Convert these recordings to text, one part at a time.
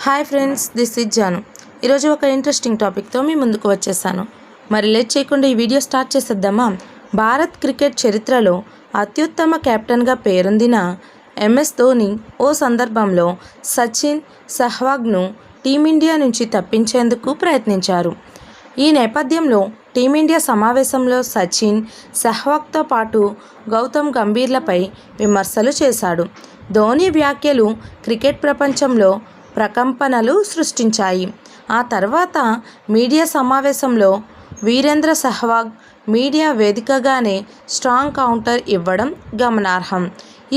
Hi friends, this is Janu. ఈరోజు ఒక interesting టాపిక్తో మీ ముందుకు వచ్చేసాను. మరి లేట్ చేయకుండా ఈ వీడియో స్టార్ట్ చేసేద్దామా? భారత్ క్రికెట్ చరిత్రలో అత్యుత్తమ కెప్టెన్గా పేరొందిన ఎంఎస్ ధోని ఓ సందర్భంలో సచిన్, సెహ్వాగ్ను టీమిండియా నుంచి తప్పించేందుకు ప్రయత్నించారు. ఈ నేపథ్యంలో టీమిండియా సమావేశంలో సచిన్, సెహ్వాగ్తో పాటు గౌతమ్ గంభీర్లపై విమర్శలు చేశాడు. ధోని వ్యాఖ్యలు క్రికెట్ ప్రపంచంలో ప్రకంపనలు సృష్టించాయి. ఆ తర్వాత మీడియా సమావేశంలో వీరేంద్ర సెహ్వాగ్ మీడియా వేదికగానే స్ట్రాంగ్ కౌంటర్ ఇవ్వడం గమనార్హం.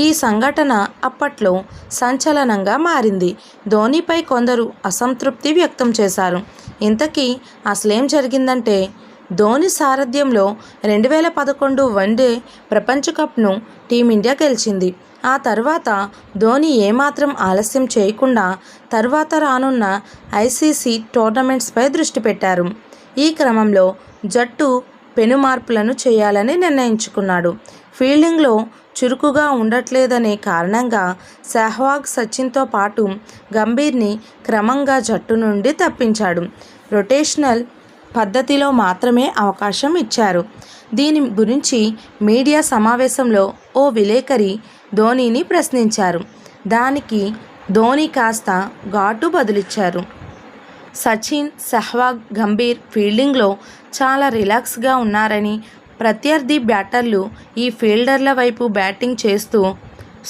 ఈ సంఘటన అప్పట్లో సంచలనంగా మారింది. ధోనిపై కొందరు అసంతృప్తి వ్యక్తం చేశారు. ఇంతకీ అసలేం జరిగిందంటే, ధోని సారథ్యంలో 2011 వన్డే ప్రపంచ కప్ను టీమిండియా గెలిచింది. ఆ తర్వాత ధోని ఏమాత్రం ఆలస్యం చేయకుండా తర్వాత రానున్న ఐసీసీ టోర్నమెంట్స్పై దృష్టి పెట్టారు. ఈ క్రమంలో జట్టు పెను మార్పులను చేయాలని నిర్ణయించుకున్నాడు. ఫీల్డింగ్లో చురుకుగా ఉండట్లేదనే కారణంగా సెహ్వాగ్, సచిన్తో పాటు గంభీర్ని క్రమంగా జట్టు నుండి తప్పించాడు. రొటేషనల్ పద్ధతిలో మాత్రమే అవకాశం ఇచ్చారు. దీని గురించి మీడియా సమావేశంలో ఓ విలేకరి ధోనీని ప్రశ్నించారు. దానికి ధోని కాస్త ఘాటు బదులిచ్చారు. సచిన్, సెహ్వాగ్, గంభీర్ ఫీల్డింగ్లో చాలా రిలాక్స్గా ఉన్నారని, ప్రత్యర్థి బ్యాటర్లు ఈ ఫీల్డర్ల వైపు బ్యాటింగ్ చేస్తూ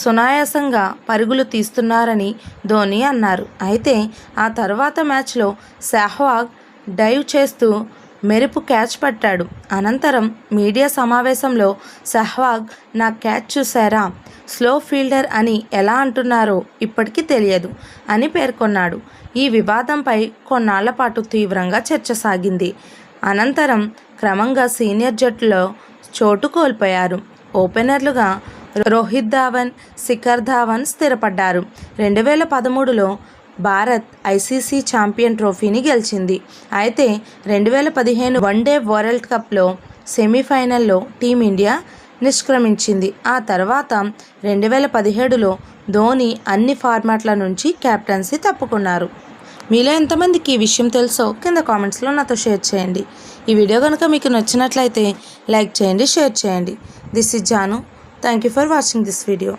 సునాయాసంగా పరుగులు తీస్తున్నారని ధోని అన్నారు. అయితే ఆ తర్వాత మ్యాచ్లో సెహ్వాగ్ డైవ్ చేస్తూ మెరుపు క్యాచ్ పట్టాడు. అనంతరం మీడియా సమావేశంలో సెహ్వాగ్, నా క్యాచ్ చూశారా, స్లో ఫీల్డర్ అని ఎలా అంటున్నారో ఇప్పటికీ తెలియదు అని పేర్కొన్నాడు. ఈ వివాదంపై కొన్నాళ్ల పాటు తీవ్రంగా చర్చ సాగింది. అనంతరం క్రమంగా సీనియర్ జట్టులో చోటు కోల్పోయారు. ఓపెనర్లుగా రోహిత్ ధావన్, శిఖర్ ధావన్ స్థిరపడ్డారు. 2013లో భారత్ ఐసీసీ ఛాంపియన్ ట్రోఫీని గెలిచింది. అయితే 2015 వన్డే వరల్డ్ కప్లో సెమీఫైనల్లో టీమిండియా నిష్క్రమించింది. ఆ తర్వాత 2017లో ధోని అన్ని ఫార్మాట్ల నుంచి కెప్టెన్సీ తప్పుకున్నారు. మీలో ఎంతమందికి ఈ విషయం తెలుసో కింద కామెంట్స్లో నాతో షేర్ చేయండి. ఈ వీడియో కనుక మీకు నచ్చినట్లయితే లైక్ చేయండి, షేర్ చేయండి. This is Janu. Thank you for watching this video.